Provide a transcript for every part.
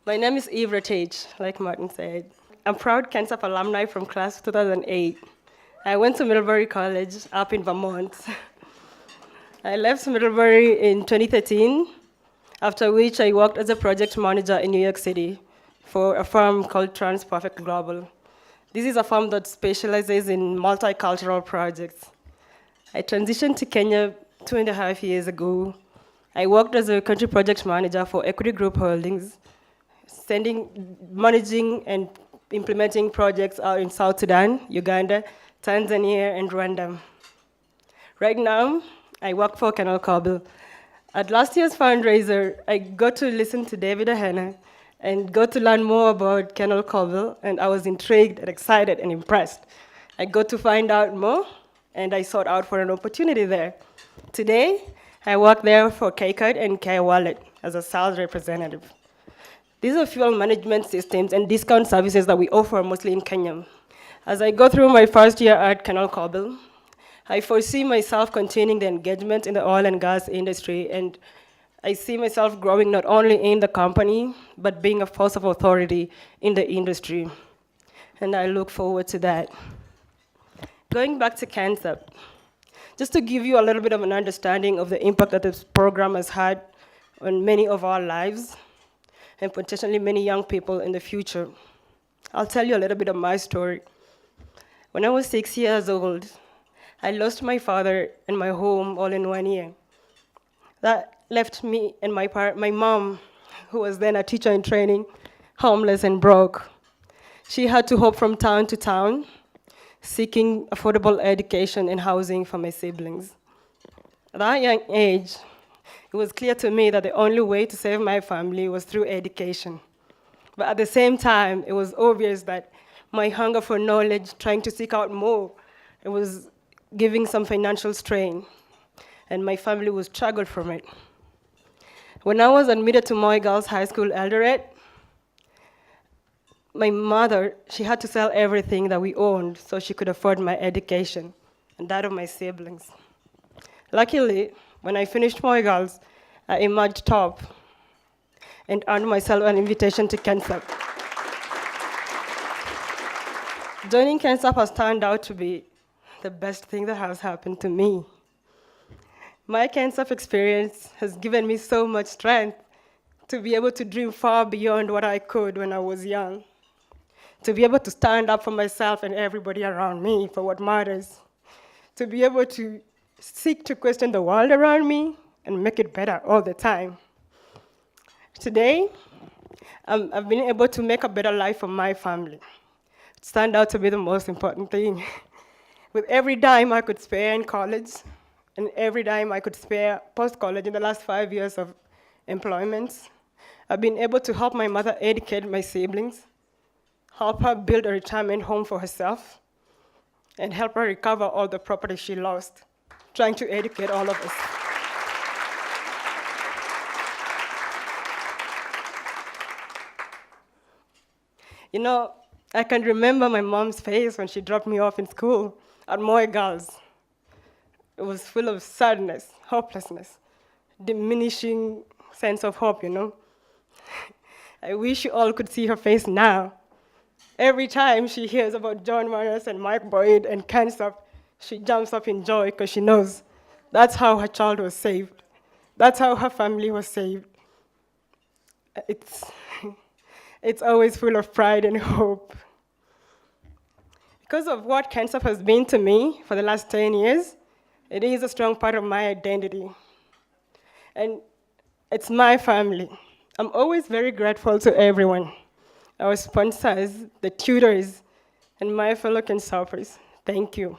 My name is Rotich, like Martin said. I'm proud KenSAP alumni from class 2008. I went to Middlebury College up in Vermont. I left Middlebury in 2013, after which I worked as a project manager in New York City for a firm called TransPerfect Global. This is a firm that specializes in multicultural projects. I transitioned to Kenya 2.5 years ago. I worked as a country project manager for Equity Group Holdings, managing and implementing projects out in South Sudan, Uganda, Tanzania, and Rwanda. Right now, I work for Canal Cobble. At last year's fundraiser, I got to listen to David Ahena and got to learn more about Canal Cobble, and I was intrigued and excited and impressed. I got to find out more, and I sought out for an opportunity there. Today, I work there for KCAD and K-Wallet as a sales representative. These are fuel management systems and discount services that we offer mostly in Kenya. As I go through my first year at Canal Cobble, I foresee myself continuing the engagement in the oil and gas industry, and I see myself growing not only in the company, but being a force of authority in the industry. And I look forward to that. Going back to KenSAP, just to give you a little bit of an understanding of the impact that this program has had on many of our lives, and potentially many young people in the future. I'll tell you a little bit of my story. When I was 6 years old, I lost my father and my home all in 1 year. That left me and my mom, who was then a teacher in training, homeless and broke. She had to hop from town to town, seeking affordable education and housing for my siblings. At that young age, it was clear to me that the only way to save my family was through education. But at the same time, it was obvious that my hunger for knowledge, trying to seek out more, it was giving some financial strain, and my family would struggle from it. When I was admitted to Moi Girls High School, Eldoret, my mother, she had to sell everything that we owned so she could afford my education and that of my siblings. Luckily, when I finished Moi Girls, I emerged top and earned myself an invitation to KenSAP. Joining KenSAP has turned out to be the best thing that has happened to me. My KenSAP experience has given me so much strength to be able to dream far beyond what I could when I was young, to be able to stand up for myself and everybody around me for what matters, to be able to seek to question the world around me and make it better all the time. Today, I've been able to make a better life for my family. It turned out to be the most important thing. With every dime I could spare in college, and every dime I could spare post-college in the last 5 years of employment, I've been able to help my mother educate my siblings, help her build a retirement home for herself, and help her recover all the property she lost, trying to educate all of us. You know, I can remember my mom's face when she dropped me off in school at Moi Girls. It was full of sadness, hopelessness, diminishing sense of hope, you know. I wish you all could see her face now. Every time she hears about John Manners and Mike Boyd and KenSAP, she jumps up in joy because she knows that's how her child was saved. That's how her family was saved. It's always full of pride and hope. Because of what KenSAP has been to me for the last 10 years, it is a strong part of my identity. And it's my family. I'm always very grateful to everyone, our sponsors, the tutors, and my fellow KenSAPers. Thank you.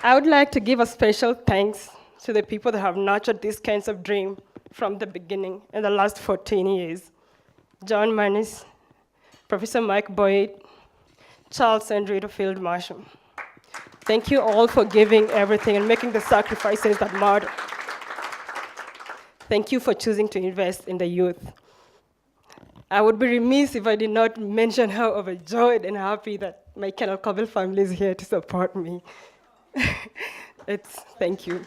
I would like to give a special thanks to the people that have nurtured this KenSAP dream from the beginning in the last 14 years. John Manners, Professor Mike Boyd, Charles and Rita Field Marshall. Thank you all for giving everything and making the sacrifices that matter. Thank you for choosing to invest in the youth. I would be remiss if I did not mention how overjoyed and happy that my Canal Cobble family is here to support me. Thank you.